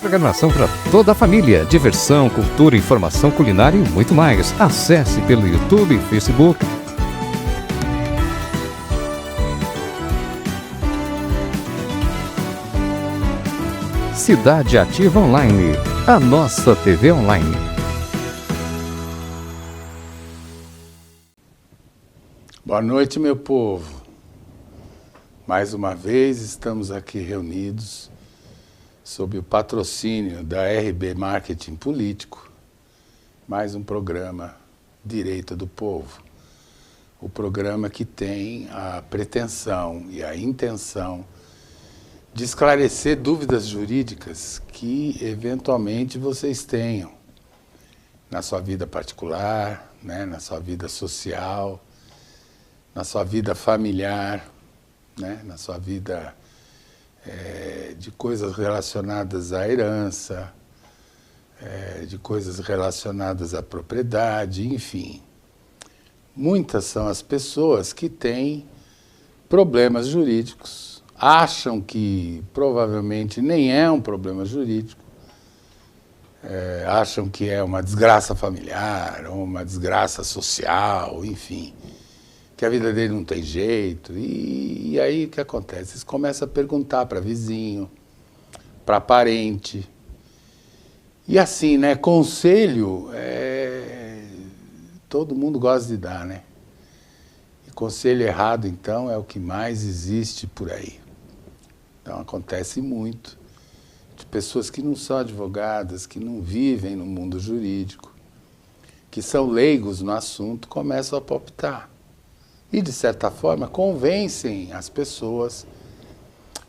programação para toda a família. Diversão, cultura, informação culinária e muito mais. Acesse pelo YouTube e Facebook. Cidade Ativa Online, a nossa TV online. Boa noite, meu povo. Mais uma vez estamos aqui reunidos sob o patrocínio da RB Marketing Político, mais um programa Direito do Povo. O programa que tem a pretensão e a intenção de esclarecer dúvidas jurídicas que eventualmente vocês tenham na sua vida particular, né, na sua vida social, na sua vida familiar, né, na sua vida de coisas relacionadas à herança, de coisas relacionadas à propriedade, enfim. Muitas são as pessoas que têm problemas jurídicos, acham que provavelmente nem é um problema jurídico, acham que é uma desgraça familiar, ou uma desgraça social, enfim, que a vida dele não tem jeito, e aí o que acontece? Eles começam a perguntar para vizinho, para parente, e assim, né, conselho, todo mundo gosta de dar, né? E conselho errado, então, é o que mais existe por aí. Então, acontece muito de pessoas que não são advogadas, que não vivem no mundo jurídico, que são leigos no assunto, começam a palpitar. E, de certa forma, convencem as pessoas,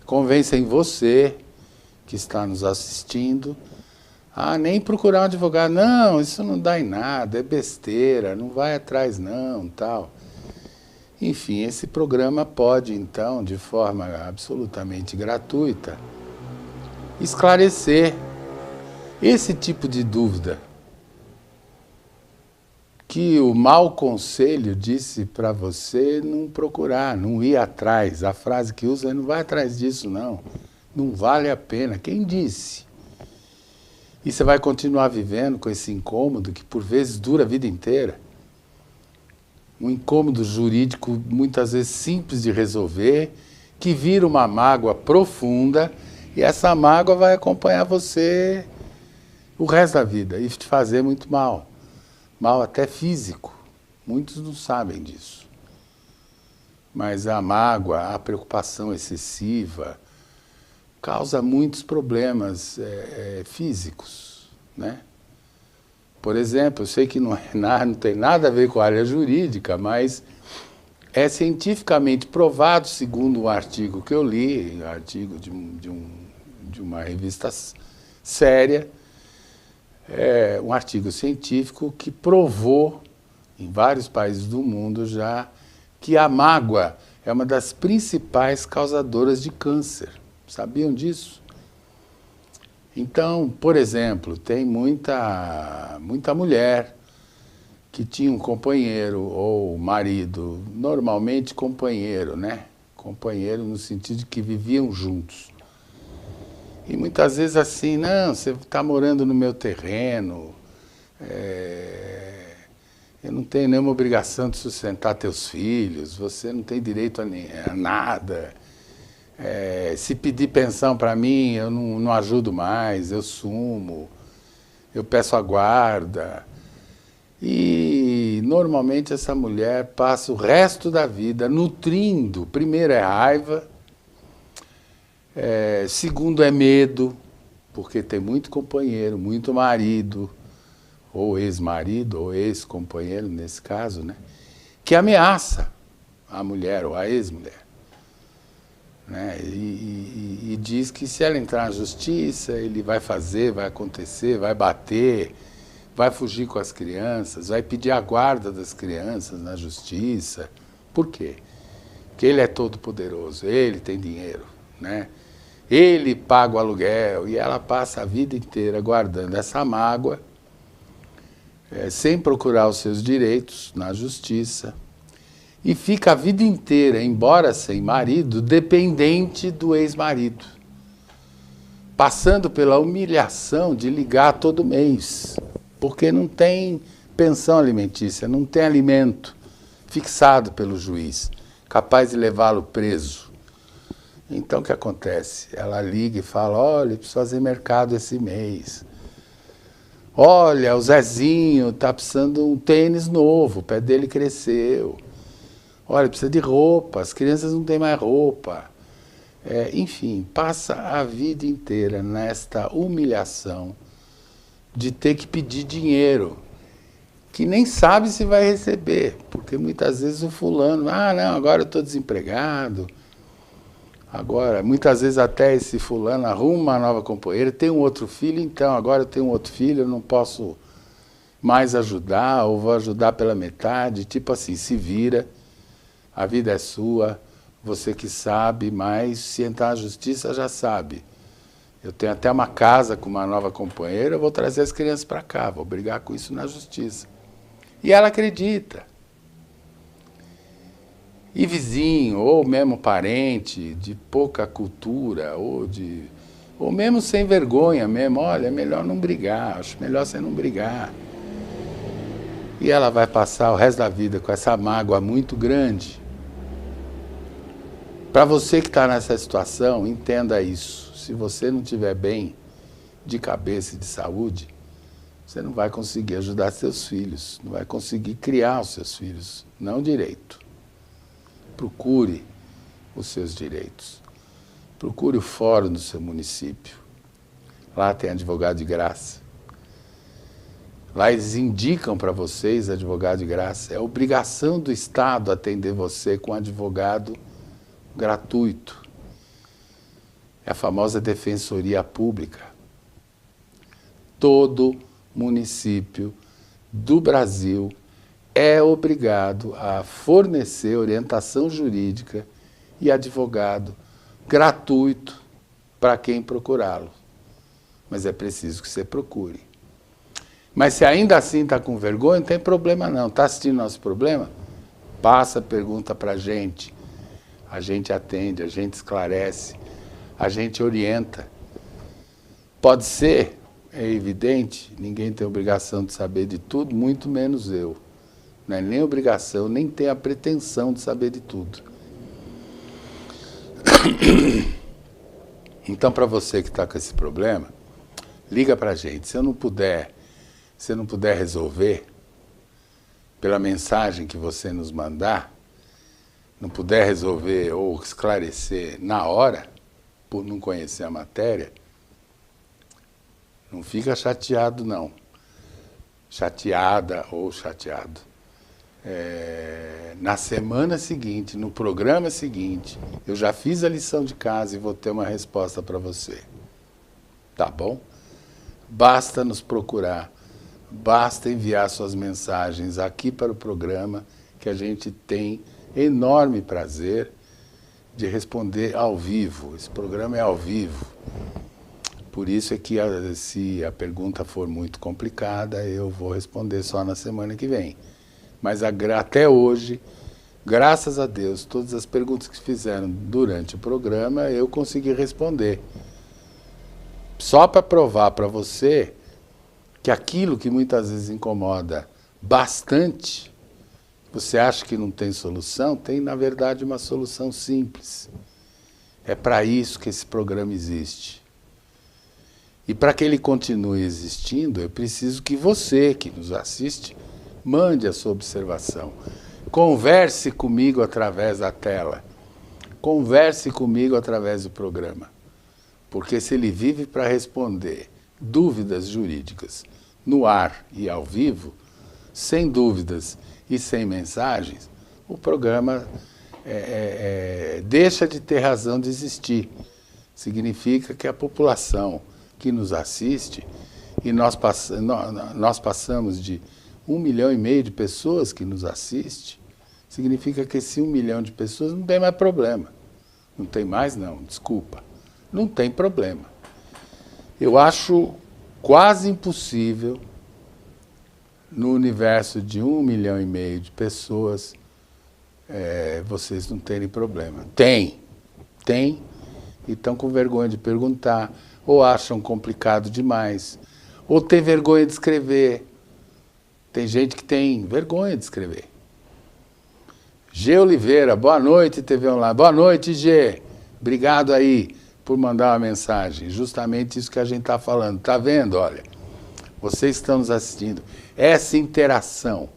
convencem você que está nos assistindo a nem procurar um advogado. Não, isso não dá em nada, é besteira, não vai atrás não, tal. Enfim, esse programa pode, então, de forma absolutamente gratuita, esclarecer esse tipo de dúvida que o mau conselho disse para você não procurar, não ir atrás. A frase que usa é: não vai atrás disso, não. Não vale a pena. Quem disse? E você vai continuar vivendo com esse incômodo que, por vezes, dura a vida inteira. Um incômodo jurídico, muitas vezes simples de resolver, que vira uma mágoa profunda, e essa mágoa vai acompanhar você o resto da vida e te fazer muito mal. Mal até físico. Muitos não sabem disso. Mas a mágoa, a preocupação excessiva, causa muitos problemas físicos, né? Por exemplo, eu sei que não tem nada a ver com a área jurídica, mas é cientificamente provado, segundo um artigo que eu li, um artigo de uma revista séria, um artigo científico que provou, em vários países do mundo já, que a mágoa é uma das principais causadoras de câncer. Sabiam disso? Então, por exemplo, tem muita mulher que tinha um companheiro ou marido, normalmente companheiro, né? Companheiro no sentido de que viviam juntos. E muitas vezes assim: não, você está morando no meu terreno, eu não tenho nenhuma obrigação de sustentar teus filhos, você não tem direito a nada. Se pedir pensão para mim, eu não ajudo mais, eu sumo, eu peço a guarda. E normalmente essa mulher passa o resto da vida nutrindo, primeiro é raiva, segundo é medo, porque tem muito companheiro, muito marido, ou ex-marido, ou ex-companheiro nesse caso, né, que ameaça a mulher ou a ex-mulher. Né, e diz que se ela entrar na justiça, ele vai fazer, vai acontecer, vai bater, vai fugir com as crianças, vai pedir a guarda das crianças na justiça. Por quê? Porque ele é todo poderoso, ele tem dinheiro, né? Ele paga o aluguel, e ela passa a vida inteira guardando essa mágoa, sem procurar os seus direitos na justiça, e fica a vida inteira, embora sem marido, dependente do ex-marido. passando pela humilhação de ligar todo mês, porque não tem pensão alimentícia, não tem alimento fixado pelo juiz, capaz de levá-lo preso. Então o que acontece? Ela liga e fala, olha, preciso fazer mercado esse mês. Olha, o Zezinho está precisando de um tênis novo, o pé dele cresceu. Olha, precisa de roupa, as crianças não têm mais roupa. Enfim, passa a vida inteira nesta humilhação de ter que pedir dinheiro, que nem sabe se vai receber, porque muitas vezes o fulano, não, agora eu estou desempregado, agora, muitas vezes até esse fulano arruma uma nova companheira, tem um outro filho, então agora eu tenho um outro filho, eu não posso mais ajudar, ou vou ajudar pela metade, tipo assim, se vira, a vida é sua, você que sabe, mas se entrar na justiça já sabe. Eu tenho até uma casa com uma nova companheira, eu vou trazer as crianças para cá, vou brigar com isso na justiça. E ela acredita. E vizinho, ou mesmo parente de pouca cultura, ou mesmo sem vergonha mesmo, olha, é melhor não brigar, acho melhor você não brigar. E ela vai passar o resto da vida com essa mágoa muito grande. Para você que está nessa situação, entenda isso. Se você não estiver bem de cabeça e de saúde, você não vai conseguir ajudar seus filhos, não vai conseguir criar os seus filhos, não direito. Procure os seus direitos. Procure o fórum do seu município. Lá tem advogado de graça. Lá eles indicam para vocês advogado de graça. É obrigação do Estado atender você com advogado gratuito. É a famosa defensoria pública. Todo município do Brasil é obrigado a fornecer orientação jurídica e advogado gratuito para quem procurá-lo. Mas é preciso que você procure. Mas se ainda assim está com vergonha, não tem problema não. Está assistindo nosso problema? Passa, pergunta para a gente atende, a gente esclarece, a gente orienta. Pode ser, é evidente, ninguém tem obrigação de saber de tudo, muito menos eu. Não é nem obrigação, nem tem a pretensão de saber de tudo. Então, para você que está com esse problema, liga para a gente. Se não puder resolver, pela mensagem que você nos mandar, não puder resolver ou esclarecer na hora, por não conhecer a matéria, não fica chateado, não. Chateada ou chateado. Na semana seguinte, no programa seguinte, eu já fiz a lição de casa e vou ter uma resposta para você. Tá bom? Basta nos procurar, basta enviar suas mensagens aqui para o programa, que a gente tem enorme prazer de responder ao vivo. Esse programa é ao vivo. Por isso é que se a pergunta for muito complicada, eu vou responder só na semana que vem. Mas até hoje, graças a Deus, todas as perguntas que fizeram durante o programa, eu consegui responder. Só para provar para você que aquilo que muitas vezes incomoda bastante, você acha que não tem solução? Tem, na verdade, uma solução simples. É para isso que esse programa existe. E para que ele continue existindo, eu preciso que você, que nos assiste, mande a sua observação. Converse comigo através da tela. Converse comigo através do programa. Porque se ele vive para responder dúvidas jurídicas no ar e ao vivo, sem dúvidas e sem mensagens, o programa deixa de ter razão de existir. Significa que a população que nos assiste, e nós passamos de 1,5 milhão de pessoas que nos assiste, significa que esse 1 milhão de pessoas não tem mais problema. Não tem mais, não, desculpa. Não tem problema. Eu acho quase impossível, no universo de 1,5 milhão de pessoas, vocês não terem problema. Tem. E estão com vergonha de perguntar, ou acham complicado demais, ou tem vergonha de escrever. Tem gente que tem vergonha de escrever. G. Oliveira, boa noite, TV Online. Boa noite, G. Obrigado aí por mandar uma mensagem. Justamente isso que a gente está falando. Está vendo? Olha, vocês estão nos assistindo. Essa interação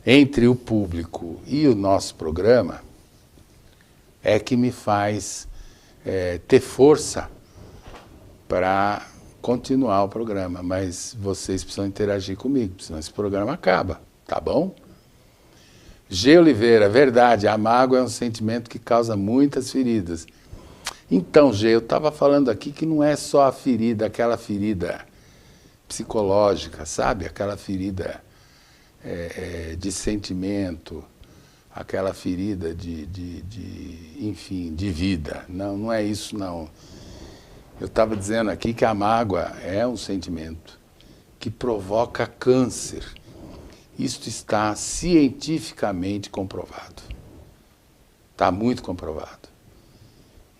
entre o público e o nosso programa é que me faz ter força para continuar o programa. Mas vocês precisam interagir comigo, senão esse programa acaba, tá bom? G. Oliveira, verdade, a mágoa é um sentimento que causa muitas feridas. Então, G, eu estava falando aqui que não é só a ferida, aquela ferida psicológica, sabe? Aquela ferida de sentimento, aquela ferida enfim, de vida. Não, não é isso, não. Eu estava dizendo aqui que a mágoa é um sentimento que provoca câncer. Isto está cientificamente comprovado. Está muito comprovado.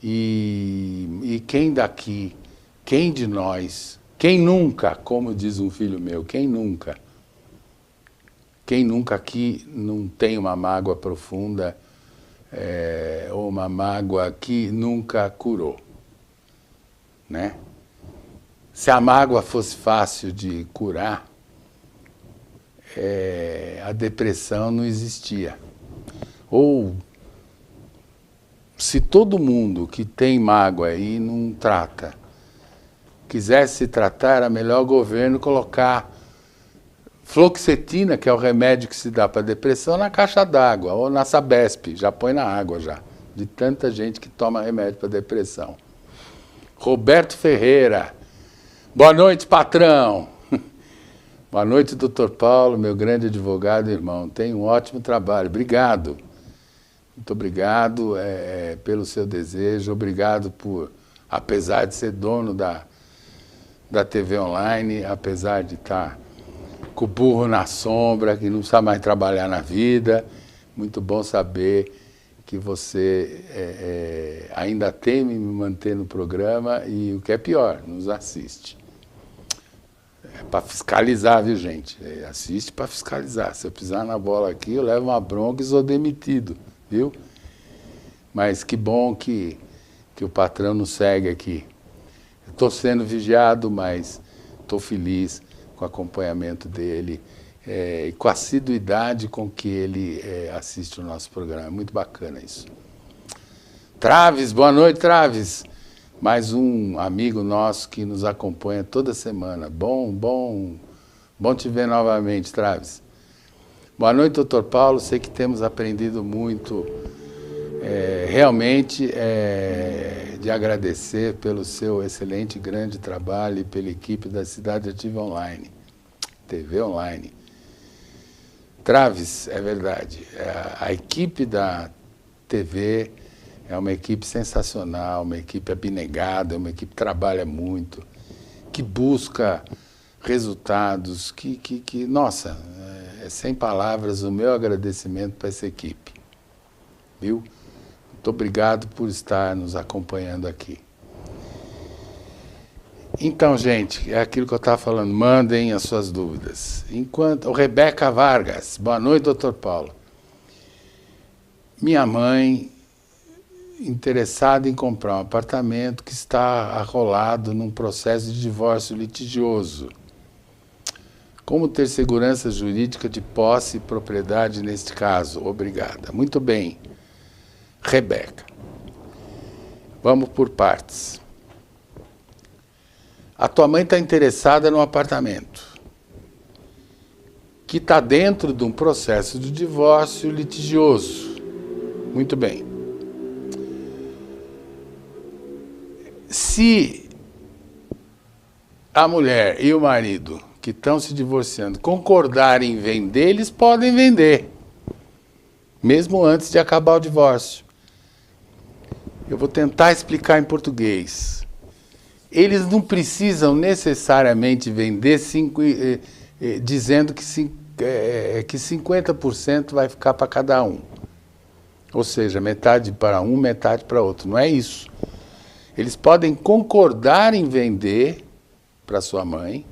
E quem daqui, quem de nós, quem nunca, como diz um filho meu, quem nunca aqui não tem uma mágoa profunda ou uma mágoa que nunca curou, né? Se a mágoa fosse fácil de curar, a depressão não existia. Ou se todo mundo que tem mágoa e não trata, quisesse se tratar, era melhor o governo colocar fluoxetina, que é o remédio que se dá para depressão, na caixa d'água, ou na Sabesp, já põe na água já, de tanta gente que toma remédio para depressão. Roberto Ferreira, boa noite, patrão. Boa noite, doutor Paulo, meu grande advogado e irmão. Tem um ótimo trabalho. Obrigado. Muito obrigado pelo seu desejo. Obrigado por, apesar de ser dono da TV Online, apesar de estar com o burro na sombra, que não sabe mais trabalhar na vida. Muito bom saber que você ainda teme me manter no programa e, o que é pior, nos assiste. É para fiscalizar, viu, gente? Assiste para fiscalizar. Se eu pisar na bola aqui, eu levo uma bronca e sou demitido, viu? Mas que bom que o patrão nos segue aqui. Estou sendo vigiado, mas estou feliz com o acompanhamento dele e com a assiduidade com que ele assiste o nosso programa. É muito bacana isso. Traves, boa noite, Traves. Mais um amigo nosso que nos acompanha toda semana. Bom te ver novamente, Traves. Boa noite, doutor Paulo. Sei que temos aprendido muito. Realmente de agradecer pelo seu excelente e grande trabalho e pela equipe da Cidade Ativa Online, TV Online. Traves, é verdade. A equipe da TV é uma equipe sensacional, uma equipe abnegada, uma equipe que trabalha muito, que busca resultados, nossa, sem palavras o meu agradecimento para essa equipe. Viu? Muito obrigado por estar nos acompanhando aqui. Então, gente, é aquilo que eu estava falando, mandem as suas dúvidas. Enquanto, Rebeca Vargas, boa noite, doutor Paulo. Minha mãe, interessada em comprar um apartamento que está arrolado num processo de divórcio litigioso. Como ter segurança jurídica de posse e propriedade neste caso? Obrigada. Muito bem, Rebeca. Vamos por partes. A tua mãe está interessada num apartamento que está dentro de um processo de divórcio litigioso. Muito bem. Se a mulher e o marido que estão se divorciando concordarem em vender, eles podem vender, mesmo antes de acabar o divórcio. Eu vou tentar explicar em português. Eles não precisam necessariamente vender dizendo que 50% vai ficar para cada um. Ou seja, metade para um, metade para outro. Não é isso. Eles podem concordar em vender para sua mãe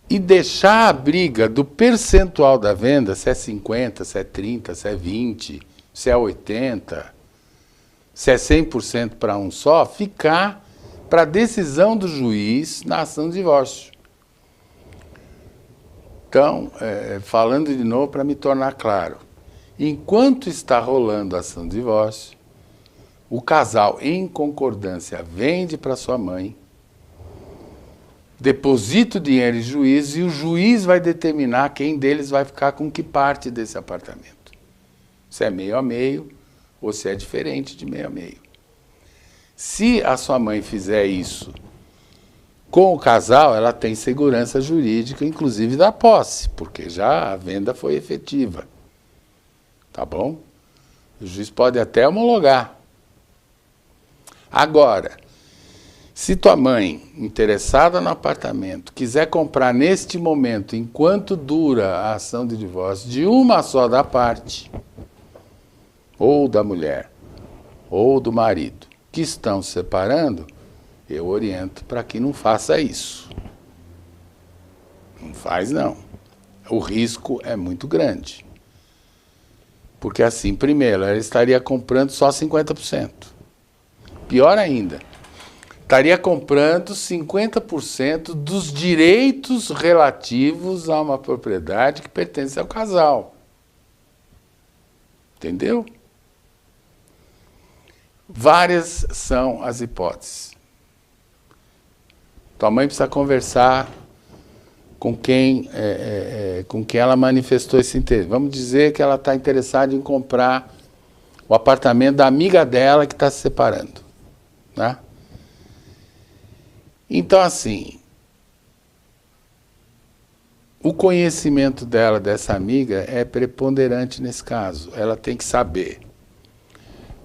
e deixar a briga do percentual da venda, se é 50, se é 30, se é 20, se é 80, se é 100% para um só, ficar para a decisão do juiz na ação de divórcio. Então, falando de novo para me tornar claro, enquanto está rolando a ação de divórcio, o casal, em concordância, vende para sua mãe, deposita o dinheiro em juízo e o juiz vai determinar quem deles vai ficar com que parte desse apartamento. Se é meio a meio ou se é diferente de meio a meio. Se a sua mãe fizer isso com o casal, ela tem segurança jurídica, inclusive da posse, porque já a venda foi efetiva. Tá bom? O juiz pode até homologar. Agora, se tua mãe, interessada no apartamento, quiser comprar neste momento, enquanto dura a ação de divórcio, de uma só da parte, ou da mulher, ou do marido, que estão se separando, eu oriento para que não faça isso. Não faz, não. O risco é muito grande. Porque assim, primeiro, ela estaria comprando só 50%. Pior ainda, estaria comprando 50% dos direitos relativos a uma propriedade que pertence ao casal. Entendeu? Várias são as hipóteses. Tua mãe precisa conversar com quem ela manifestou esse interesse. Vamos dizer que ela está interessada em comprar o apartamento da amiga dela que está se separando. Né? Então, assim, o conhecimento dela, dessa amiga, é preponderante nesse caso. Ela tem que saber.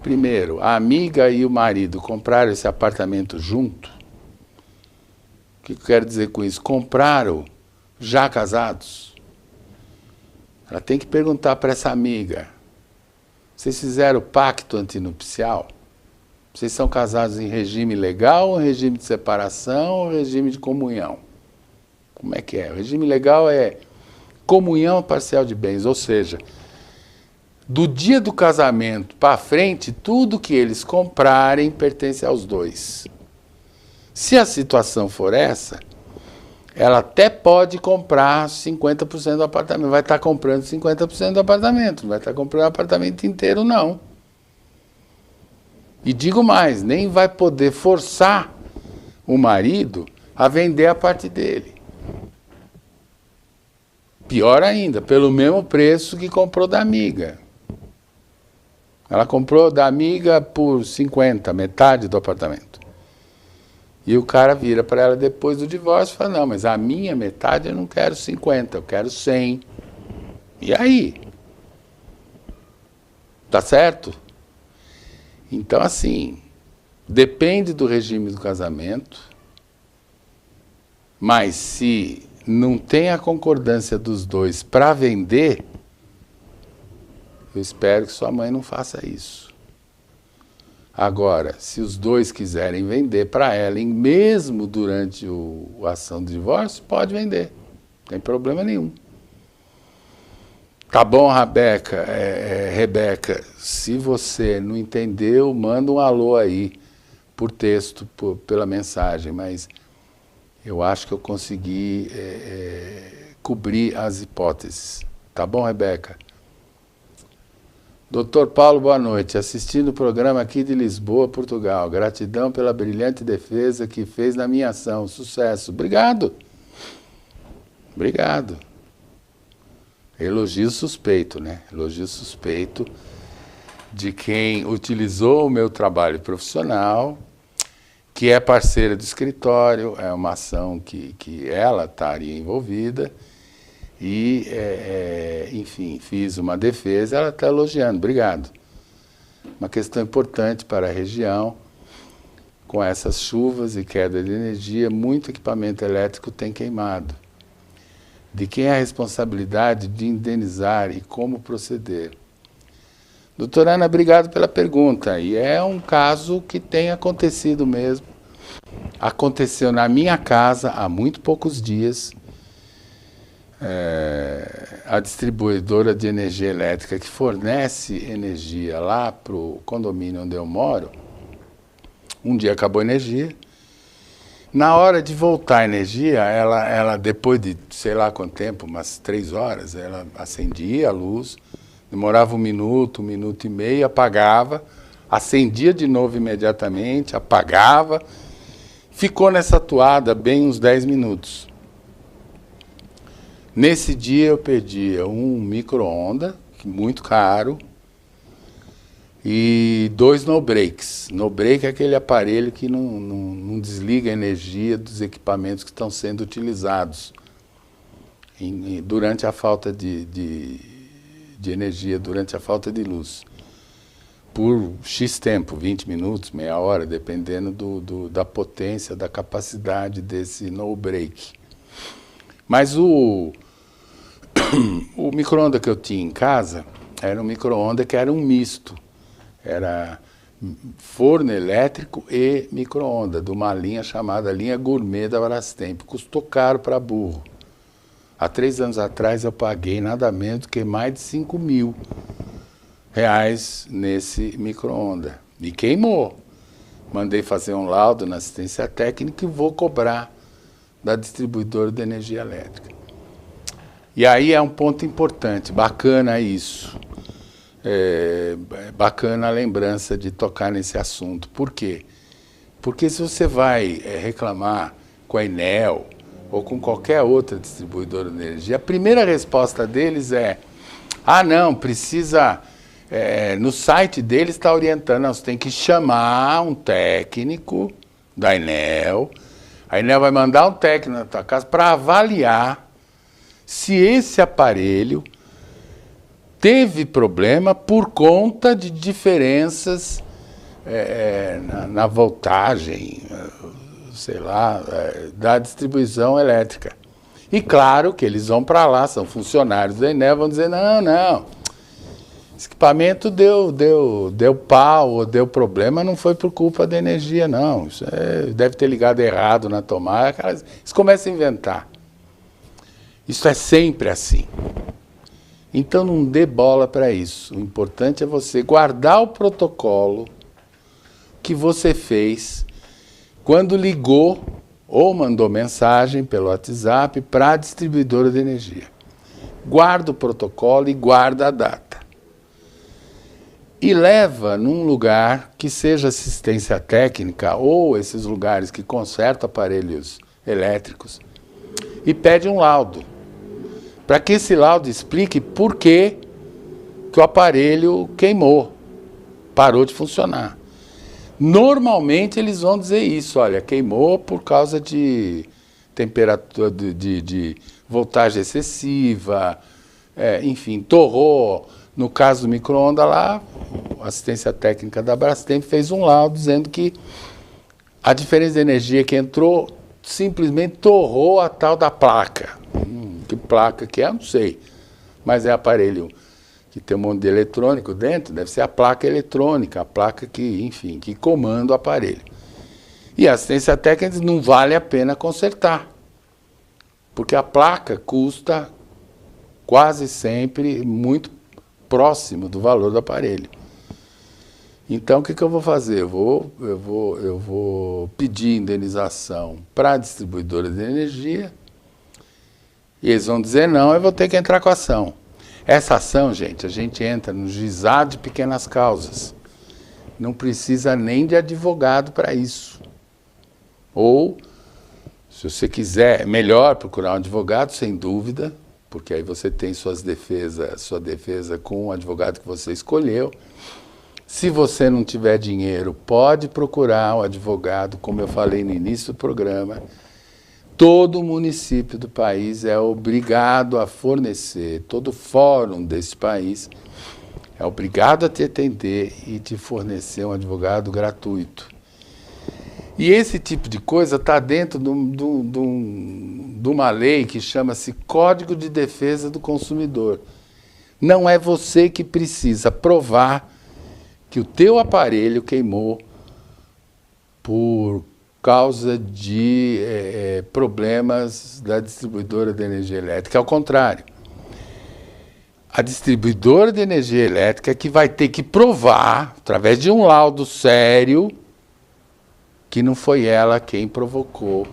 Primeiro, a amiga e o marido compraram esse apartamento junto. O que eu quero dizer com isso? Compraram já casados. Ela tem que perguntar para essa amiga: vocês fizeram pacto antinupcial? Vocês são casados em regime legal, ou regime de separação, ou regime de comunhão? Como é que é? O regime legal é comunhão parcial de bens, ou seja, do dia do casamento para frente, tudo que eles comprarem pertence aos dois. Se a situação for essa, ela até pode comprar 50% do apartamento. Vai estar comprando 50% do apartamento, não vai estar comprando o apartamento inteiro, não. E digo mais, nem vai poder forçar o marido a vender a parte dele. Pior ainda, pelo mesmo preço que comprou da amiga. Ela comprou da amiga por 50, metade do apartamento. E o cara vira para ela depois do divórcio e fala: não, mas a minha metade eu não quero 50, eu quero 100. E aí? Tá certo? Então, assim, depende do regime do casamento, mas se não tem a concordância dos dois para vender, eu espero que sua mãe não faça isso. Agora, se os dois quiserem vender para ela, mesmo durante a ação de divórcio, pode vender. Não tem problema nenhum. Tá bom, Rebeca? Rebeca, se você não entendeu, manda um alô aí, por texto, pela mensagem, mas eu acho que eu consegui cobrir as hipóteses. Tá bom, Rebeca? Doutor Paulo, boa noite. Assistindo o programa aqui de Lisboa, Portugal. Gratidão pela brilhante defesa que fez na minha ação. Sucesso. Obrigado. Obrigado. Elogio suspeito, né? Elogio suspeito de quem utilizou o meu trabalho profissional, que é parceira do escritório, é uma ação que ela estaria envolvida, e, enfim, fiz uma defesa, ela está elogiando, obrigado. Uma questão importante para a região, com essas chuvas e queda de energia, muito equipamento elétrico tem queimado. De quem é a responsabilidade de indenizar e como proceder? Doutora Ana, obrigado pela pergunta. E é um caso que tem acontecido mesmo. Aconteceu na minha casa há muito poucos dias. A distribuidora de energia elétrica que fornece energia lá para o condomínio onde eu moro, um dia acabou a energia. Na hora de voltar a energia, ela depois de sei lá quanto tempo, umas 3 horas, ela acendia a luz, demorava 1 minuto, 1 minuto e meio, apagava, acendia de novo imediatamente, apagava, ficou nessa toada bem uns 10 minutos. Nesse dia eu perdi um micro-ondas, muito caro, e 2 no-breaks. No-break é aquele aparelho que não desliga a energia dos equipamentos que estão sendo utilizados durante a falta de energia, durante a falta de luz. Por X tempo, 20 minutos, meia hora, dependendo da potência, da capacidade desse no-break. Mas o micro-ondas que eu tinha em casa era um micro-ondas que era um misto. Era forno elétrico e micro-ondas, de uma linha chamada linha gourmet da Brastemp. Custou caro para burro. Há 3 anos atrás eu paguei nada menos do que mais de R$5.000 nesse micro-ondas. E queimou. Mandei fazer um laudo na assistência técnica e vou cobrar da distribuidora de energia elétrica. E aí é um ponto importante, bacana isso. Bacana a lembrança de tocar nesse assunto. Por quê? Porque se você vai reclamar com a Enel ou com qualquer outra distribuidora de energia, a primeira resposta deles é: ah, não, precisa... no site deles está orientando, não, você tem que chamar um técnico da Enel, a Enel vai mandar um técnico na tua casa para avaliar se esse aparelho teve problema por conta de diferenças na voltagem, sei lá, da distribuição elétrica. E claro que eles vão para lá, são funcionários da Enel, vão dizer: não, esse equipamento deu pau ou deu problema, não foi por culpa da energia, não. Isso deve ter ligado errado na tomada. Eles começam a inventar. Isso é sempre assim. Então não dê bola para isso. O importante é você guardar o protocolo que você fez quando ligou ou mandou mensagem pelo WhatsApp para a distribuidora de energia. Guarda o protocolo e guarda a data. E leva num lugar que seja assistência técnica ou esses lugares que consertam aparelhos elétricos e pede um laudo, para que esse laudo explique por que o aparelho queimou, parou de funcionar. Normalmente eles vão dizer isso: olha, queimou por causa de temperatura, de voltagem excessiva, enfim, torrou. No caso do micro-ondas lá, a assistência técnica da Brastemp fez um laudo dizendo que a diferença de energia que entrou simplesmente torrou a tal da placa. Que placa que é, eu não sei. Mas é aparelho que tem um monte de eletrônico dentro, deve ser a placa eletrônica, a placa que, enfim, que comanda o aparelho. E a assistência técnica diz: não vale a pena consertar, porque a placa custa quase sempre muito próximo do valor do aparelho. Então, o que eu vou fazer? Eu vou pedir indenização para a distribuidora de energia, e eles vão dizer não, eu vou ter que entrar com a ação. Essa ação, gente, a gente entra no juizado de pequenas causas. Não precisa nem de advogado para isso. Ou, se você quiser, é melhor procurar um advogado, sem dúvida, porque aí você tem sua defesa com o advogado que você escolheu. Se você não tiver dinheiro, pode procurar um advogado, como eu falei no início do programa. Todo município do país é obrigado a fornecer, todo fórum desse país é obrigado a te atender e te fornecer um advogado gratuito. E esse tipo de coisa está dentro de uma lei que chama-se Código de Defesa do Consumidor. Não é você que precisa provar que o teu aparelho queimou por causa de problemas da distribuidora de energia elétrica. Ao contrário, a distribuidora de energia elétrica é que vai ter que provar, através de um laudo sério, que não foi ela quem provocou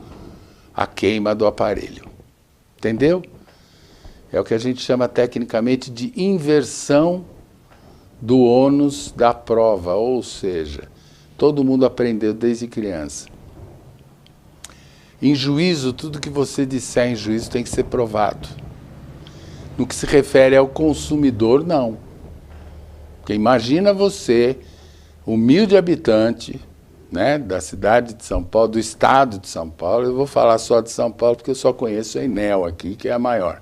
a queima do aparelho. Entendeu? É o que a gente chama tecnicamente de inversão do ônus da prova, ou seja, todo mundo aprendeu desde criança. Em juízo, tudo que você disser em juízo tem que ser provado. No que se refere ao consumidor, não. Porque imagina você, humilde habitante, né, da cidade de São Paulo, do estado de São Paulo. Eu vou falar só de São Paulo porque eu só conheço a Enel aqui, que é a maior.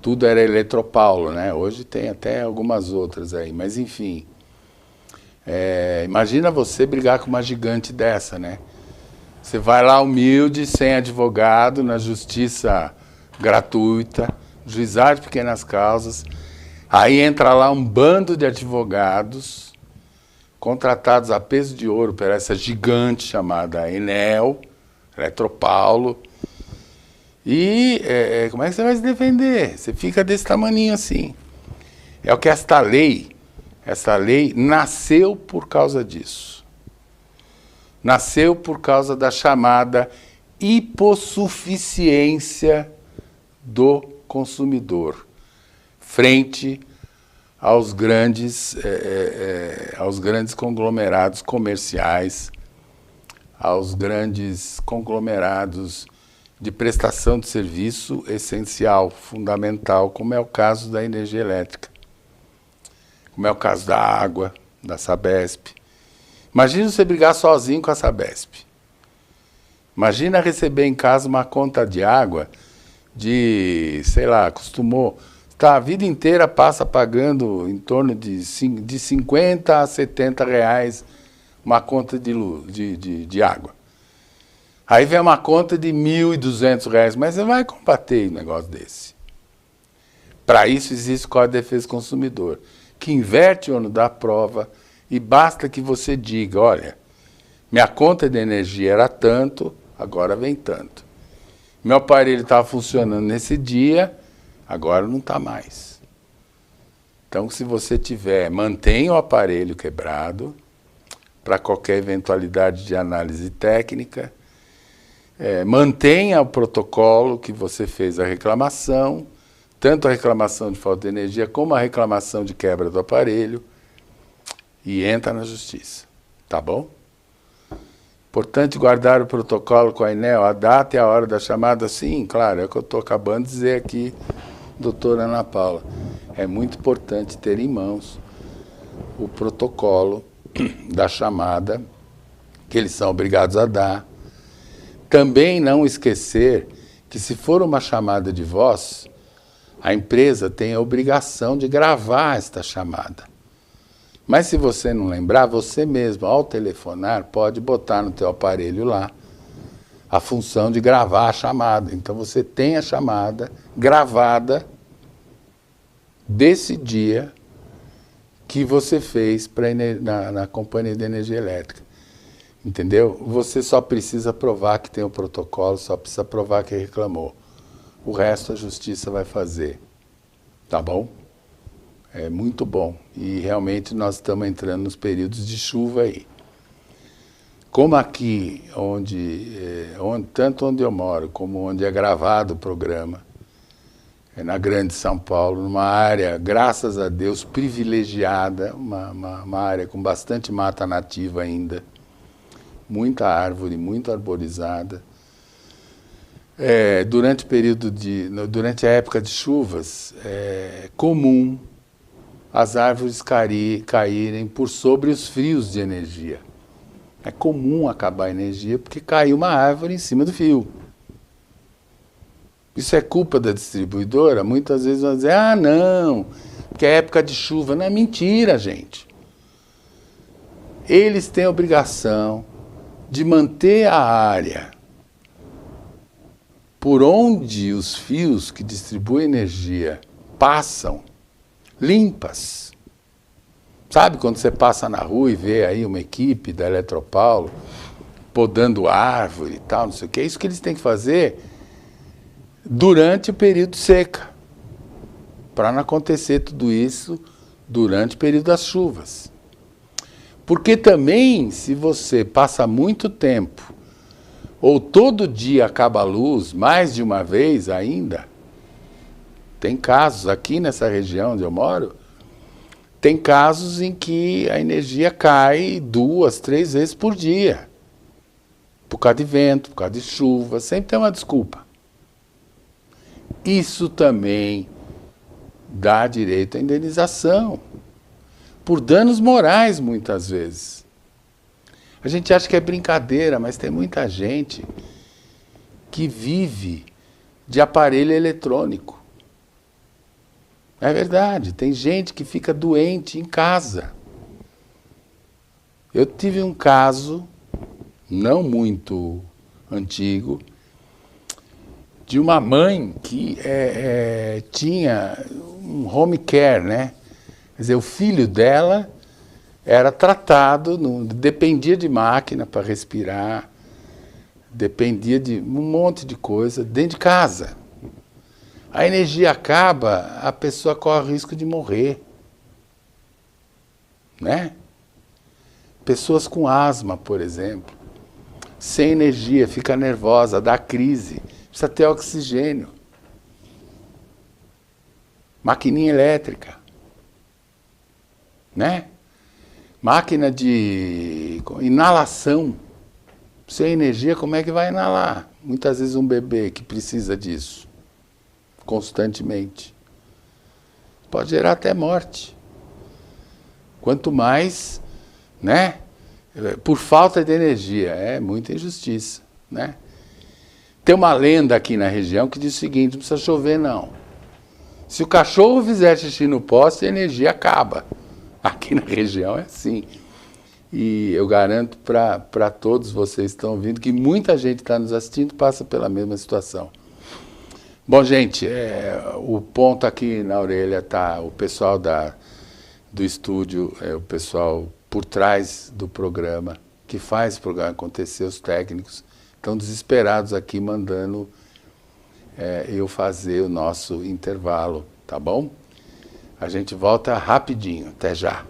Tudo era Eletropaulo, né? Hoje tem até algumas outras aí, mas enfim. Imagina você brigar com uma gigante dessa, né? Você vai lá humilde, sem advogado, na justiça gratuita, juizado de pequenas causas. Aí entra lá um bando de advogados contratados a peso de ouro por essa gigante chamada Enel, Eletropaulo. E como é que você vai se defender? Você fica desse tamaninho assim. É o que esta lei nasceu por causa disso. Nasceu por causa da chamada hipossuficiência do consumidor frente aos grandes conglomerados comerciais, aos grandes conglomerados de prestação de serviço essencial, fundamental, como é o caso da energia elétrica, como é o caso da água, da Sabesp. Imagina você brigar sozinho com a Sabesp. Imagina receber em casa uma conta de água de, sei lá, a vida inteira passa pagando em torno de 50 a 70 reais uma conta de água. Aí vem uma conta de 1.200 reais, mas você vai combater um negócio desse. Para isso existe o Código de Defesa do Consumidor, que inverte o ônus da prova e basta que você diga, olha, minha conta de energia era tanto, agora vem tanto. Meu aparelho estava funcionando nesse dia, agora não está mais. Então, se você mantenha o aparelho quebrado, para qualquer eventualidade de análise técnica, mantenha o protocolo que você fez a reclamação, tanto a reclamação de falta de energia como a reclamação de quebra do aparelho, e entra na justiça, tá bom? Importante guardar o protocolo com a Enel, a data e a hora da chamada, sim, claro, é o que eu estou acabando de dizer aqui, doutora Ana Paula. É muito importante ter em mãos o protocolo da chamada, que eles são obrigados a dar. Também não esquecer que, se for uma chamada de voz, a empresa tem a obrigação de gravar esta chamada. Mas se você não lembrar, você mesmo, ao telefonar, pode botar no teu aparelho lá a função de gravar a chamada. Então você tem a chamada gravada desse dia que você fez na companhia de energia elétrica. Entendeu? Você só precisa provar que tem o protocolo, só precisa provar que reclamou. O resto a justiça vai fazer. Tá bom? É muito bom. E realmente nós estamos entrando nos períodos de chuva aí. Como aqui, tanto onde eu moro, como onde é gravado o programa, na Grande São Paulo, numa área, graças a Deus, privilegiada, uma área com bastante mata nativa ainda, muita árvore, muito arborizada. Durante a época de chuvas, é comum as árvores caírem por sobre os fios de energia. É comum acabar a energia porque caiu uma árvore em cima do fio. Isso é culpa da distribuidora? Muitas vezes vão dizer, não, porque é época de chuva. Não é mentira, gente. Eles têm a obrigação de manter a área por onde os fios que distribuem energia passam, limpas. Sabe quando você passa na rua e vê aí uma equipe da Eletropaulo podando árvore e tal, não sei o que, é isso que eles têm que fazer durante o período de seca, para não acontecer tudo isso durante o período das chuvas. Porque também, se você passa muito tempo, ou todo dia acaba a luz, mais de uma vez ainda, tem casos aqui nessa região onde eu moro, tem casos em que a energia cai 2, 3 vezes por dia. Por causa de vento, por causa de chuva, sempre tem uma desculpa. Isso também dá direito à indenização, por danos morais muitas vezes. A gente acha que é brincadeira, mas tem muita gente que vive de aparelho eletrônico. É verdade, tem gente que fica doente em casa. Eu tive um caso, não muito antigo, de uma mãe que tinha um home care, né? Quer dizer, o filho dela era tratado, dependia de máquina para respirar, dependia de um monte de coisa dentro de casa. A energia acaba, a pessoa corre o risco de morrer. Né? Pessoas com asma, por exemplo, sem energia, fica nervosa, dá crise, precisa ter oxigênio. Maquininha elétrica. Né? Máquina de inalação. Sem energia, como é que vai inalar? Muitas vezes um bebê que precisa disso, constantemente. Pode gerar até morte. Quanto mais, né? Por falta de energia. É muita injustiça, né? Tem uma lenda aqui na região que diz o seguinte: não precisa chover, não. Se o cachorro fizer xixi no poste, a energia acaba. Aqui na região é assim. E eu garanto para todos vocês que estão ouvindo que muita gente está nos assistindo passa pela mesma situação. Bom, gente, o ponto aqui na orelha está o pessoal do estúdio, o pessoal por trás do programa, que faz o programa acontecer, os técnicos, estão desesperados aqui mandando eu fazer o nosso intervalo, tá bom? A gente volta rapidinho, até já.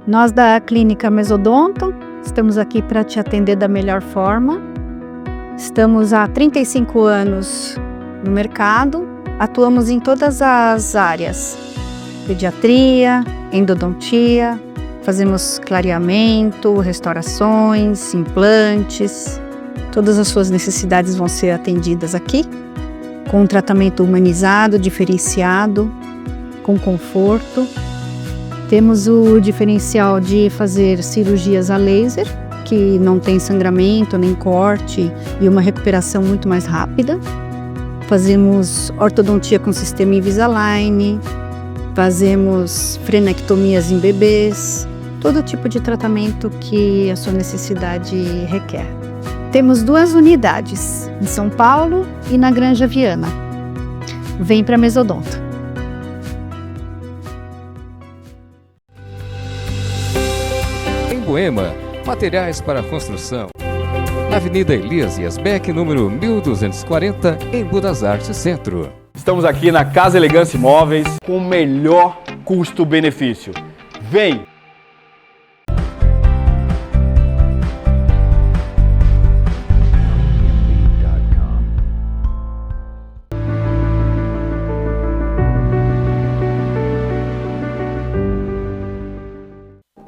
Nós da Clínica Mesodonto estamos aqui para te atender da melhor forma. Estamos há 35 anos no mercado, atuamos em todas as áreas: pediatria, endodontia, fazemos clareamento, restaurações, implantes. Todas as suas necessidades vão ser atendidas aqui, com um tratamento humanizado, diferenciado, com conforto. Temos o diferencial de fazer cirurgias a laser, que não tem sangramento nem corte e uma recuperação muito mais rápida. Fazemos ortodontia com sistema Invisalign, fazemos frenectomias em bebês, todo tipo de tratamento que a sua necessidade requer. Temos 2 unidades, em São Paulo e na Granja Viana. Vem para Mesodonto. Moema, materiais para construção. Na Avenida Elias Yasbeck, número 1240, em Budas Artes Centro. Estamos aqui na Casa Elegância Imóveis com o melhor custo-benefício. Vem!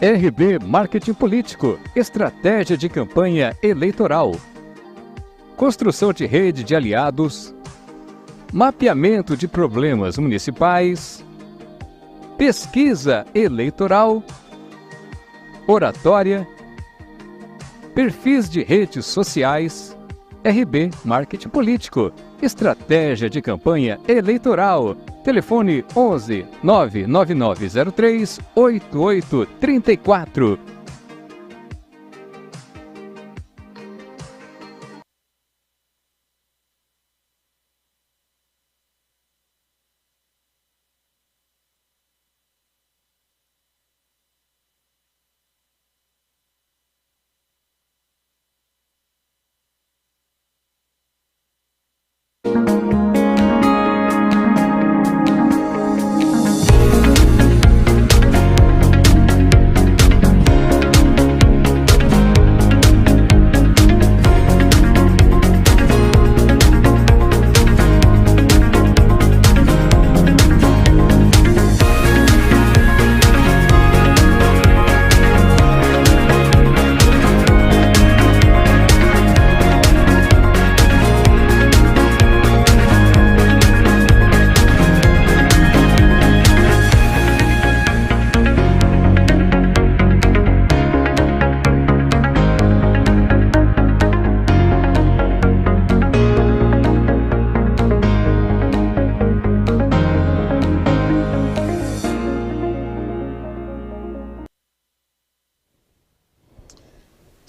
RB Marketing Político, estratégia de campanha eleitoral. Construção de rede de aliados. Mapeamento de problemas municipais. Pesquisa eleitoral. Oratória. Perfis de redes sociais. RB Marketing Político, estratégia de campanha eleitoral. Telefone 11 99903 8834.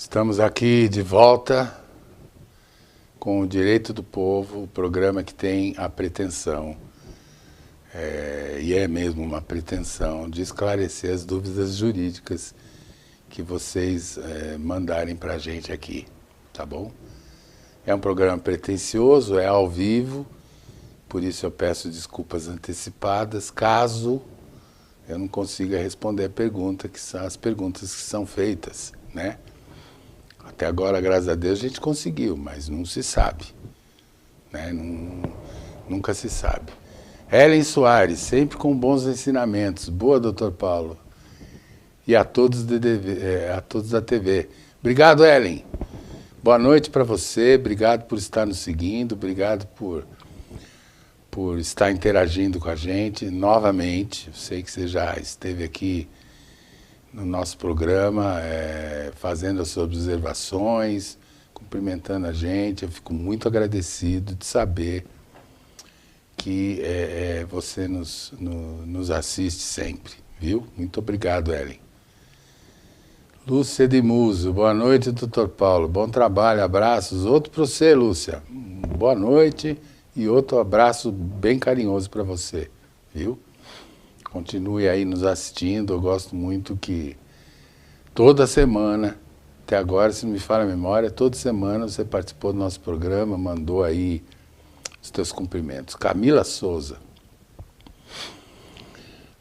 Estamos aqui de volta com o Direito do Povo, o programa que tem a pretensão, e é mesmo uma pretensão, de esclarecer as dúvidas jurídicas que vocês mandarem para a gente aqui, tá bom? É um programa pretensioso, é ao vivo, por isso eu peço desculpas antecipadas, caso eu não consiga responder a pergunta, que são as perguntas que são feitas, né? Até agora, graças a Deus, a gente conseguiu, mas não se sabe, né? Nunca se sabe. Ellen Soares, sempre com bons ensinamentos. Boa, doutor Paulo. E a todos, a todos da TV. Obrigado, Ellen. Boa noite para você, obrigado por estar nos seguindo, obrigado por estar interagindo com a gente novamente. Eu sei que você já esteve aqui no nosso programa, fazendo as suas observações, cumprimentando a gente. Eu fico muito agradecido de saber que você nos assiste sempre, viu? Muito obrigado, Ellen. Lúcia de Muso, boa noite, doutor Paulo. Bom trabalho, abraços. Outro para você, Lúcia. Boa noite e outro abraço bem carinhoso para você, viu? Continue aí nos assistindo, eu gosto muito que toda semana, até agora, se não me falha a memória, toda semana você participou do nosso programa, mandou aí os teus cumprimentos. Camila Souza.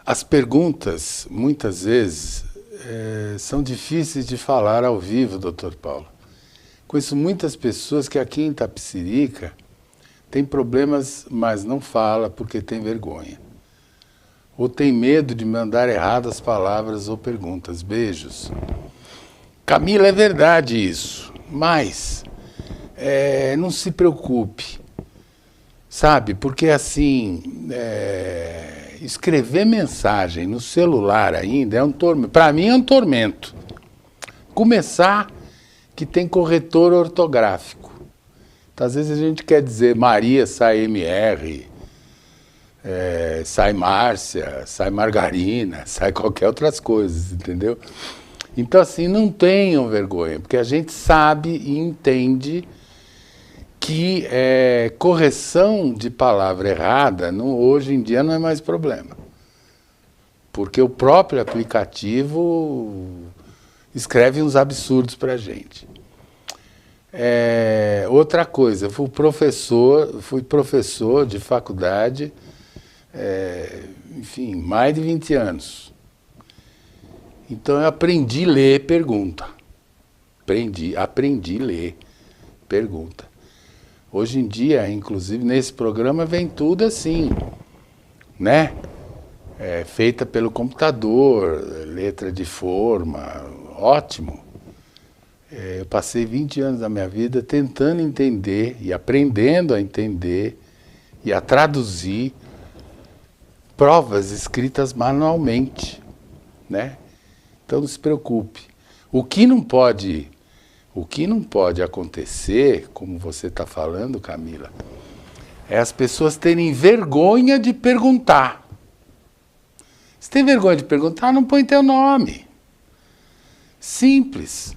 As perguntas, muitas vezes, são difíceis de falar ao vivo, doutor Paulo. Conheço muitas pessoas que aqui em Itapecerica têm problemas, mas não fala porque tem vergonha. Ou tem medo de mandar erradas palavras ou perguntas. Beijos. Camila, é verdade isso, mas não se preocupe, sabe? Porque assim, escrever mensagem no celular ainda é um tormento. Para mim é um tormento. Começar que tem corretor ortográfico. Então, às vezes a gente quer dizer Maria, sai MR, sai Márcia, sai Margarina, sai qualquer outras coisas, entendeu? Então, assim, não tenham vergonha, porque a gente sabe e entende que correção de palavra errada hoje em dia não é mais problema. Porque o próprio aplicativo escreve uns absurdos para a gente. Outra coisa, fui professor de faculdade, enfim, mais de 20 anos. Então eu aprendi a ler pergunta. Aprendi a ler pergunta. Hoje em dia, inclusive nesse programa, vem tudo assim, né? Feita pelo computador, letra de forma, ótimo. Eu passei 20 anos da minha vida tentando entender e aprendendo a entender e a traduzir provas escritas manualmente, né? Então não se preocupe. O que não pode acontecer, como você está falando, Camila, é as pessoas terem vergonha de perguntar. Se tem vergonha de perguntar, não põe teu nome. Simples.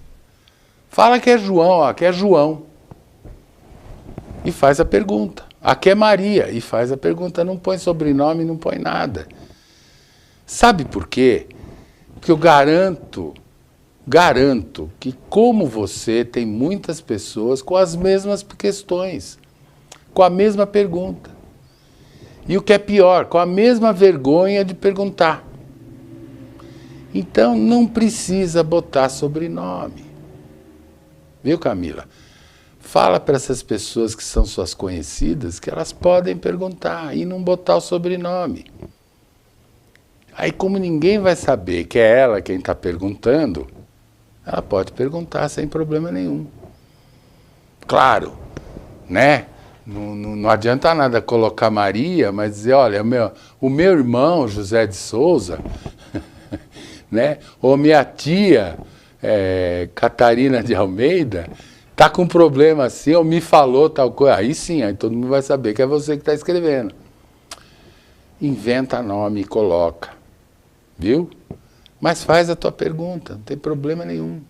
Fala que é João, aqui é João. E faz a pergunta. Aqui é Maria. E faz a pergunta. Não põe sobrenome, não põe nada. Sabe por quê? Porque eu garanto que, como você, tem muitas pessoas com as mesmas questões, com a mesma pergunta. E o que é pior, com a mesma vergonha de perguntar. Então, não precisa botar sobrenome. Viu, Camila? Fala para essas pessoas que são suas conhecidas que elas podem perguntar e não botar o sobrenome. Aí, como ninguém vai saber que é ela quem está perguntando, ela pode perguntar sem problema nenhum. Claro, né? Não adianta nada colocar Maria, mas dizer, olha, o meu irmão, José de Souza, né? Ou minha tia, Catarina de Almeida, está com um problema assim, ou me falou tal coisa. Aí sim, aí todo mundo vai saber que é você que está escrevendo. Inventa nome e coloca. Viu? Mas faz a tua pergunta, não tem problema nenhum.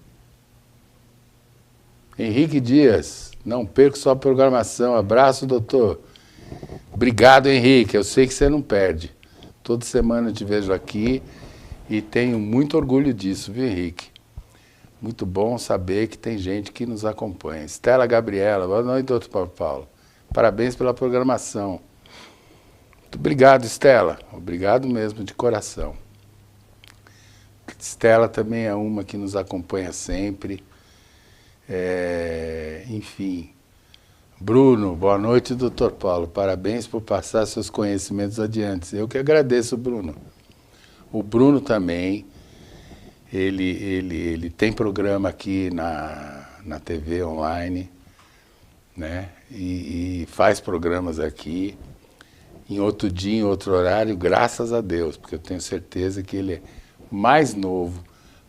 Henrique Dias, não perco sua programação. Abraço, doutor. Obrigado, Henrique. Eu sei que você não perde. Toda semana eu te vejo aqui e tenho muito orgulho disso, viu, Henrique? Muito bom saber que tem gente que nos acompanha. Estela Gabriela, boa noite, doutor Paulo. Parabéns pela programação. Muito obrigado, Estela. Obrigado mesmo, de coração. Estela também é uma que nos acompanha sempre. Enfim. Bruno, boa noite, doutor Paulo. Parabéns por passar seus conhecimentos adiante. Eu que agradeço, Bruno. O Bruno também, ele tem programa aqui na TV online, né? E faz programas aqui, em outro dia, em outro horário, graças a Deus, porque eu tenho certeza que ele é mais novo,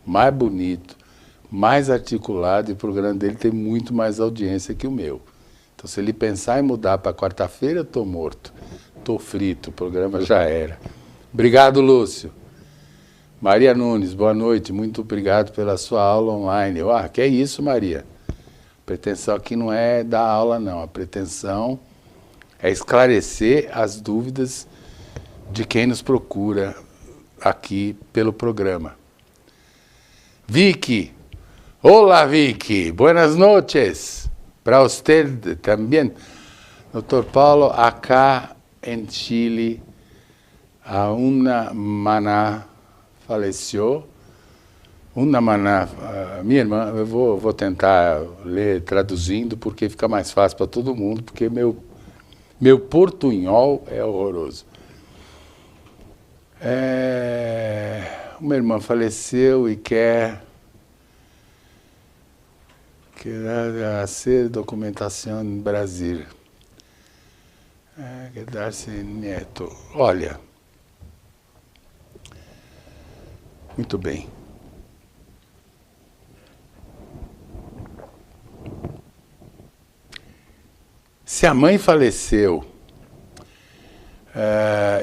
mais bonito, mais articulado, e o programa dele tem muito mais audiência que o meu. Então, se ele pensar em mudar para quarta-feira, eu estou morto, estou frito, o programa já era. Obrigado, Lúcio. Maria Nunes, boa noite, muito obrigado pela sua aula online. Que é isso, Maria? A pretensão aqui não é dar aula, não. A pretensão é esclarecer as dúvidas de quem nos procura aqui pelo programa. Vicky, olá, Vicky, buenas noches. Para usted também. Doutor Paulo, acá em Chile, a uma maná faleceu. Uma maná, minha irmã, eu vou tentar ler traduzindo, porque fica mais fácil para todo mundo, porque meu portunhol é horroroso. Uma irmã faleceu e quer hacer documentação no Brasil. Quedar-se neto. Olha, muito bem. Se a mãe faleceu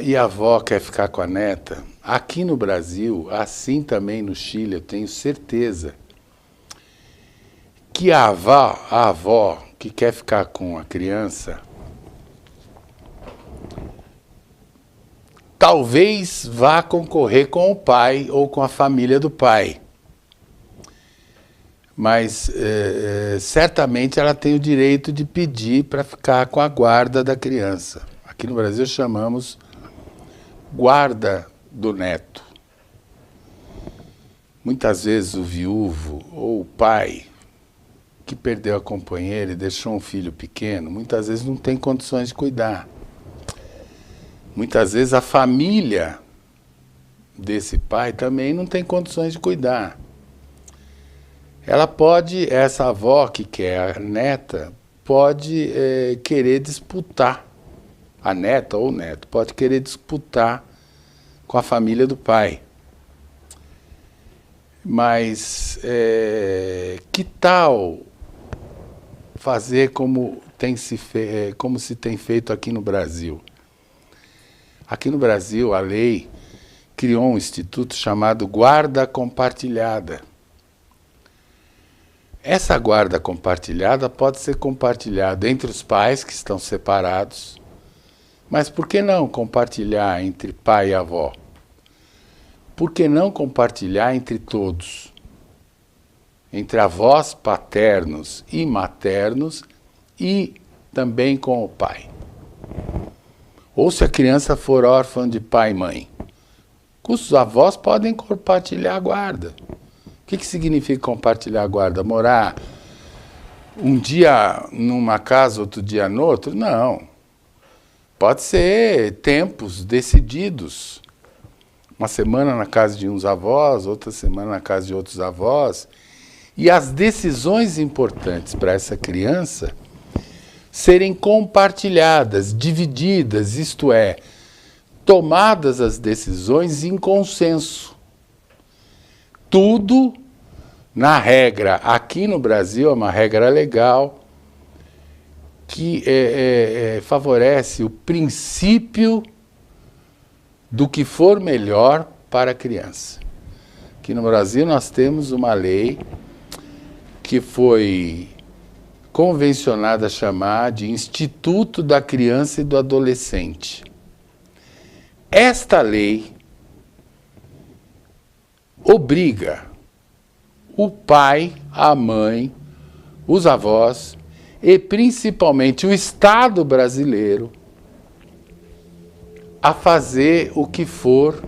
e a avó quer ficar com a neta, aqui no Brasil, assim também no Chile, eu tenho certeza que a avó que quer ficar com a criança, talvez vá concorrer com o pai ou com a família do pai. Mas certamente ela tem o direito de pedir para ficar com a guarda da criança. Aqui no Brasil chamamos guarda do neto. Muitas vezes o viúvo ou o pai que perdeu a companheira e deixou um filho pequeno, muitas vezes não tem condições de cuidar. Muitas vezes a família desse pai também não tem condições de cuidar. Ela pode, essa avó que quer a neta, pode querer disputar, a neta ou o neto, pode querer disputar com a família do pai. Mas que tal fazer como se tem feito aqui no Brasil? Aqui no Brasil, a lei criou um instituto chamado guarda compartilhada. Essa guarda compartilhada pode ser compartilhada entre os pais que estão separados, mas por que não compartilhar entre pai e avó? Por que não compartilhar entre todos? Entre avós paternos e maternos e também com o pai. Ou se a criança for órfã de pai e mãe, os avós podem compartilhar a guarda. O que significa compartilhar a guarda? Morar um dia numa casa, outro dia no outro? Não. Pode ser tempos decididos. Uma semana na casa de uns avós, outra semana na casa de outros avós. E as decisões importantes para essa criança serem compartilhadas, divididas, isto é, tomadas as decisões em consenso. Tudo na regra, aqui no Brasil é uma regra legal que favorece o princípio do que for melhor para a criança. Aqui no Brasil nós temos uma lei que foi convencionado a chamar de Instituto da Criança e do Adolescente. Esta lei obriga o pai, a mãe, os avós e principalmente o Estado brasileiro a fazer o que for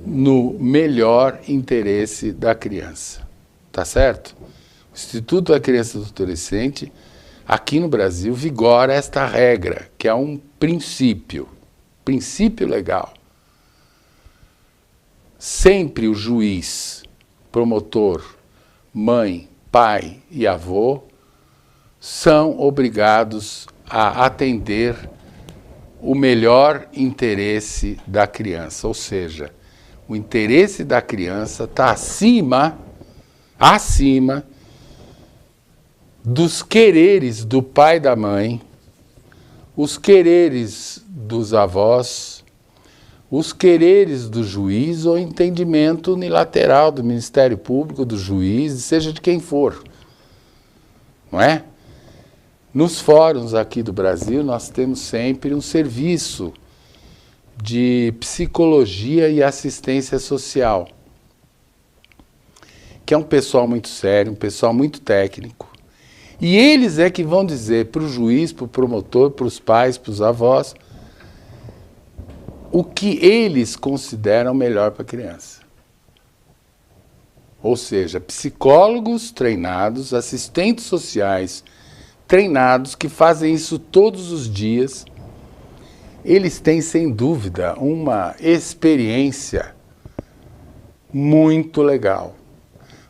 no melhor interesse da criança. Tá certo? O Instituto da Criança e do Adolescente, aqui no Brasil, vigora esta regra, que é um princípio legal. Sempre o juiz, promotor, mãe, pai e avô são obrigados a atender o melhor interesse da criança, ou seja, o interesse da criança está acima dos quereres do pai e da mãe, os quereres dos avós, os quereres do juiz ou entendimento unilateral do Ministério Público, do juiz, seja de quem for. Não é? Nos fóruns aqui do Brasil, nós temos sempre um serviço de psicologia e assistência social, que é um pessoal muito sério, um pessoal muito técnico. E eles é que vão dizer para o juiz, para o promotor, para os pais, para os avós, o que eles consideram melhor para a criança. Ou seja, psicólogos treinados, assistentes sociais treinados, que fazem isso todos os dias, eles têm, sem dúvida, uma experiência muito legal,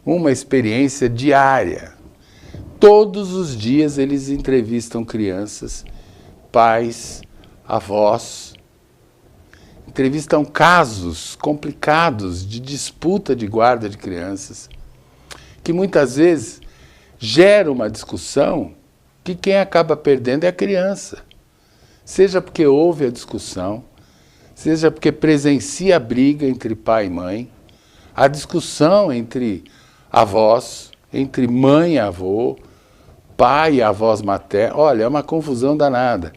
uma experiência diária. Todos os dias eles entrevistam crianças, pais, avós, entrevistam casos complicados de disputa de guarda de crianças, que muitas vezes gera uma discussão que quem acaba perdendo é a criança. Seja porque houve a discussão, seja porque presencia a briga entre pai e mãe, a discussão entre avós, entre mãe e avô, pai e avós maternos. Olha, é uma confusão danada.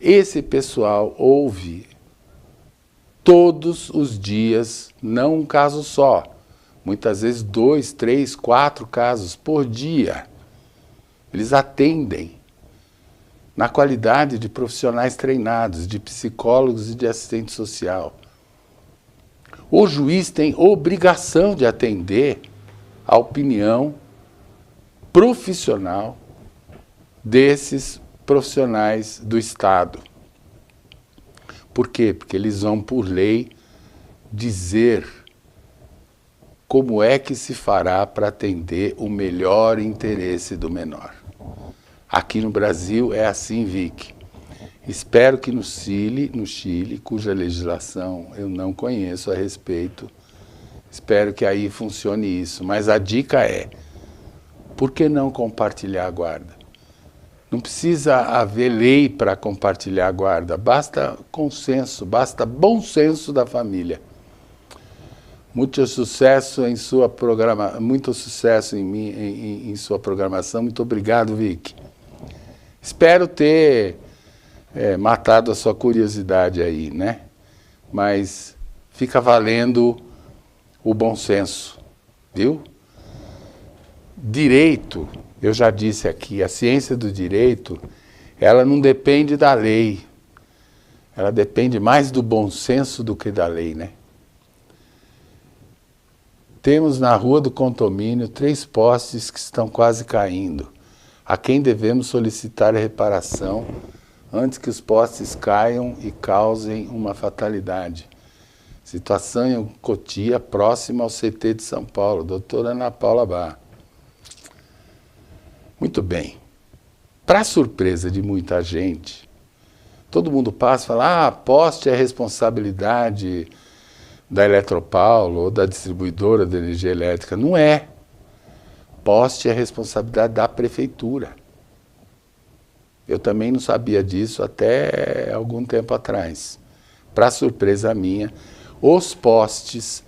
Esse pessoal ouve todos os dias, não um caso só, muitas vezes 2, 3, 4 casos por dia. Eles atendem na qualidade de profissionais treinados, de psicólogos e de assistente social. O juiz tem obrigação de atender a opinião profissional desses profissionais do Estado. Por quê? Porque eles vão, por lei, dizer como é que se fará para atender o melhor interesse do menor. Aqui no Brasil é assim, Vicky. Espero que no Chile, cuja legislação eu não conheço a respeito, espero que aí funcione isso. Mas a dica é, por que não compartilhar a guarda? Não precisa haver lei para compartilhar a guarda, basta consenso, basta bom senso da família. Muito sucesso em sua em sua programação. Muito obrigado, Vicky. Espero ter matado a sua curiosidade aí, né? Mas fica valendo o bom senso, viu? Direito, eu já disse aqui, a ciência do direito, ela não depende da lei. Ela depende mais do bom senso do que da lei, né? Temos na rua do condomínio 3 postes que estão quase caindo. A quem devemos solicitar a reparação antes que os postes caiam e causem uma fatalidade. Situação em Cotia, próxima ao CT de São Paulo. Doutora Ana Paula Barra. Muito bem. Para surpresa de muita gente, todo mundo passa e fala, poste é responsabilidade da Eletropaulo ou da distribuidora de energia elétrica. Não é. Poste é responsabilidade da prefeitura. Eu também não sabia disso até algum tempo atrás. Para surpresa minha, os postes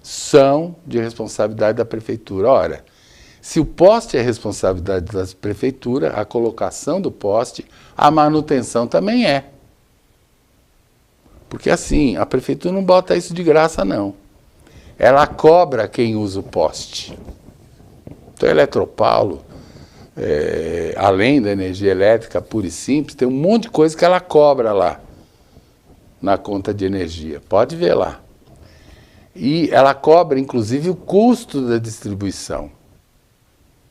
são de responsabilidade da prefeitura. Ora, Se o poste é responsabilidade da prefeitura, a colocação do poste, a manutenção também é. Porque assim, a prefeitura não bota isso de graça, não. Ela cobra quem usa o poste. Então, a Eletropaulo, além da energia elétrica pura e simples, tem um monte de coisa que ela cobra lá na conta de energia. Pode ver lá. E ela cobra, inclusive, o custo da distribuição.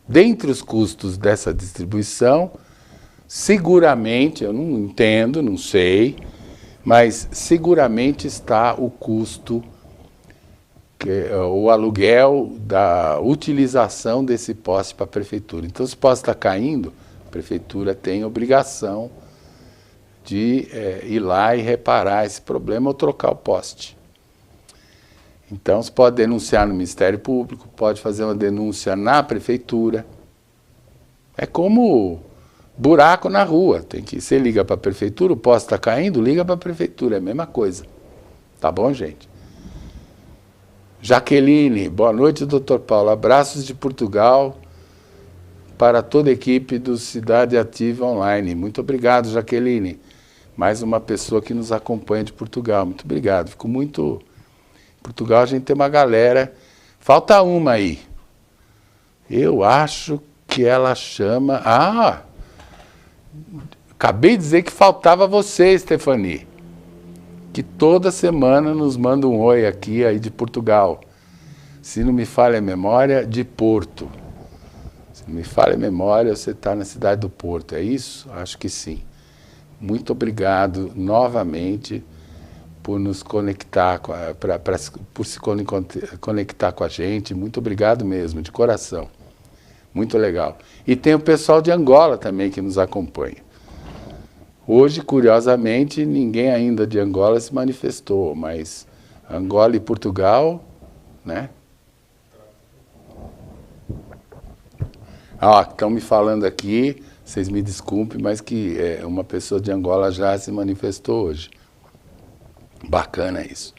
Dentre os custos dessa distribuição, seguramente, eu não entendo, não sei, mas seguramente está o custo, o aluguel da utilização desse poste para a prefeitura. Então, se o poste está caindo, a prefeitura tem obrigação de ir lá e reparar esse problema ou trocar o poste. Então, você pode denunciar no Ministério Público, pode fazer uma denúncia na prefeitura. É como buraco na rua. Você liga para a prefeitura, o poste está caindo, liga para a prefeitura, é a mesma coisa. Tá bom, gente? Jaqueline, boa noite, doutor Paulo. Abraços de Portugal para toda a equipe do Cidade Ativa Online. Muito obrigado, Jaqueline. Mais uma pessoa que nos acompanha de Portugal. Muito obrigado. Fico muito... Em Portugal a gente tem uma galera. Falta uma aí. Eu acho que ela chama... acabei de dizer que faltava você, Stefani. Que toda semana nos manda um oi aqui aí de Portugal. Se não me falha a memória, de Porto. Se não me falha a memória, você está na cidade do Porto. É isso? Acho que sim. Muito obrigado novamente por nos conectar, por se conectar com a gente. Muito obrigado mesmo, de coração. Muito legal. E tem o pessoal de Angola também que nos acompanha. Hoje, curiosamente, ninguém ainda de Angola se manifestou, mas Angola e Portugal, né? Estão me falando aqui, vocês me desculpem, mas que uma pessoa de Angola já se manifestou hoje. Bacana isso.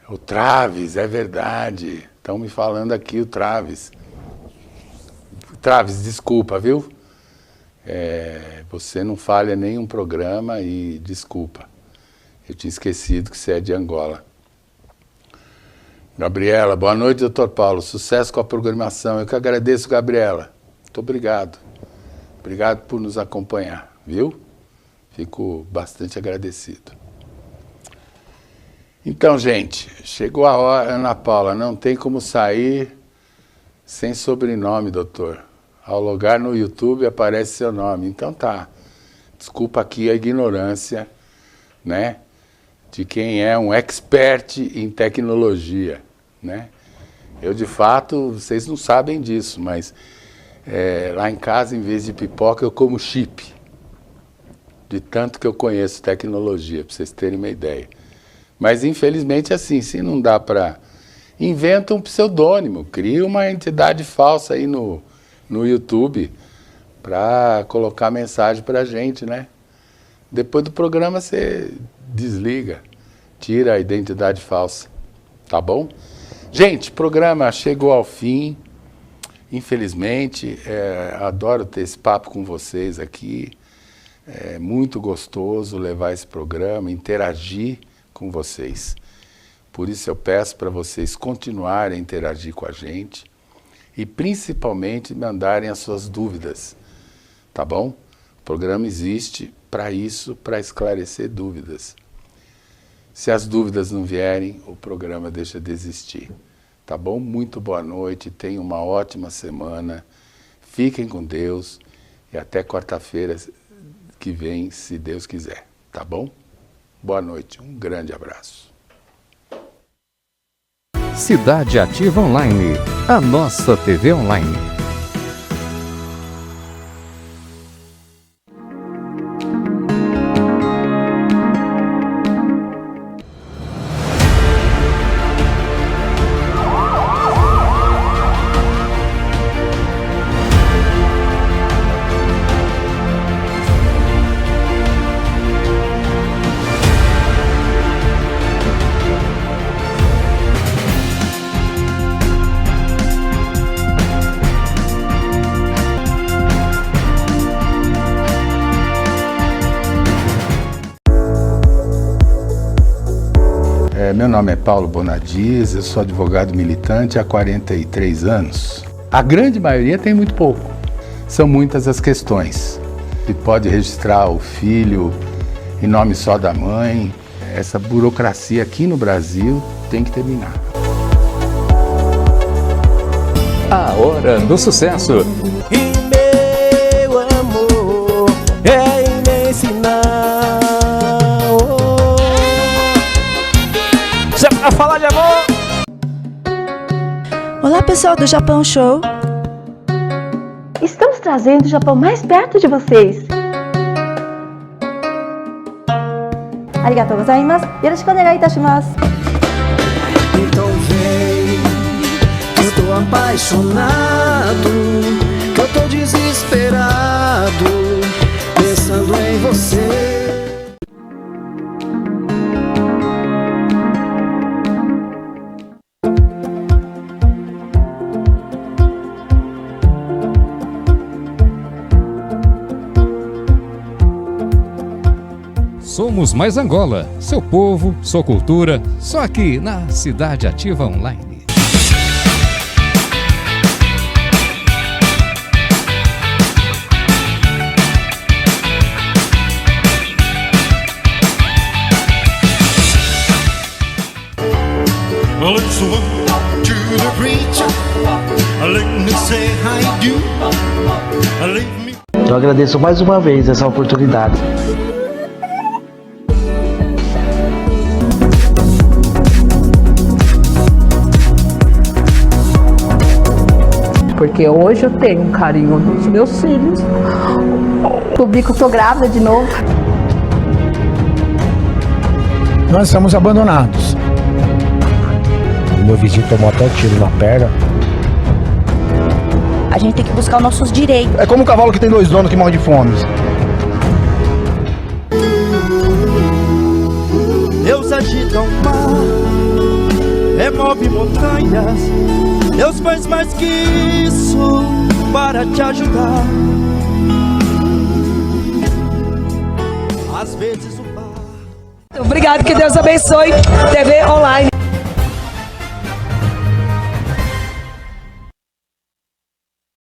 O Traves, é verdade. Estão me falando aqui o Traves. Traves, desculpa, viu? Você não falha nenhum programa e desculpa. Eu tinha esquecido que você é de Angola. Gabriela, boa noite, doutor Paulo. Sucesso com a programação. Eu que agradeço, Gabriela. Muito obrigado. Obrigado por nos acompanhar, viu? Fico bastante agradecido. Então, gente, chegou a hora, Ana Paula, não tem como sair sem sobrenome, doutor. Ao logar no YouTube aparece seu nome. Então tá. Desculpa aqui a ignorância, né? De quem é um expert em tecnologia, né? Eu, de fato, vocês não sabem disso, mas lá em casa, em vez de pipoca, eu como chip. De tanto que eu conheço tecnologia, para vocês terem uma ideia. Mas, infelizmente, assim, se não dá para... Inventa um pseudônimo, cria uma entidade falsa aí no YouTube para colocar mensagem para a gente, né? Depois do programa você desliga, tira a identidade falsa, tá bom? Gente, o programa chegou ao fim, infelizmente, adoro ter esse papo com vocês aqui, é muito gostoso levar esse programa, interagir com vocês. Por isso eu peço para vocês continuarem a interagir com a gente e principalmente mandarem as suas dúvidas, tá bom? O programa existe para isso, para esclarecer dúvidas. Se as dúvidas não vierem, o programa deixa de existir, tá bom? Muito boa noite, tenham uma ótima semana, fiquem com Deus e até quarta-feira que vem, se Deus quiser, tá bom? Boa noite, um grande abraço. Cidade Ativa Online, a nossa TV online. Meu nome é Paulo Bonadies, eu sou advogado militante há 43 anos. A grande maioria tem muito pouco. São muitas as questões. Se pode registrar o filho em nome só da mãe. Essa burocracia aqui no Brasil tem que terminar. A Hora do Sucesso. E meu amor é me ensinar. Você vai falar de amor? Olá pessoal do Japão Show! Estamos trazendo o Japão mais perto de vocês. Arigatou gozaimasu. Yoroshiku onegai itashimasu. Então vem, que eu tô apaixonado, que eu tô desesperado, pensando em você. Somos Mais Angola, seu povo, sua cultura, só aqui na Cidade Ativa Online. Well, it's one to the preacher. Let me say hi do. Leave me. Eu agradeço mais uma vez essa oportunidade. Porque hoje eu tenho um carinho dos meus filhos. Publico que eu tô grávida de novo. Nós estamos abandonados. Meu vizinho tomou até um tiro na perna. A gente tem que buscar os nossos direitos. É como um cavalo que tem 2 donos que morre de fome. Deus agita o mar, remove montanhas. Deus faz mais que isso para te ajudar. Às vezes o bar. Obrigado, que Deus abençoe TV Online.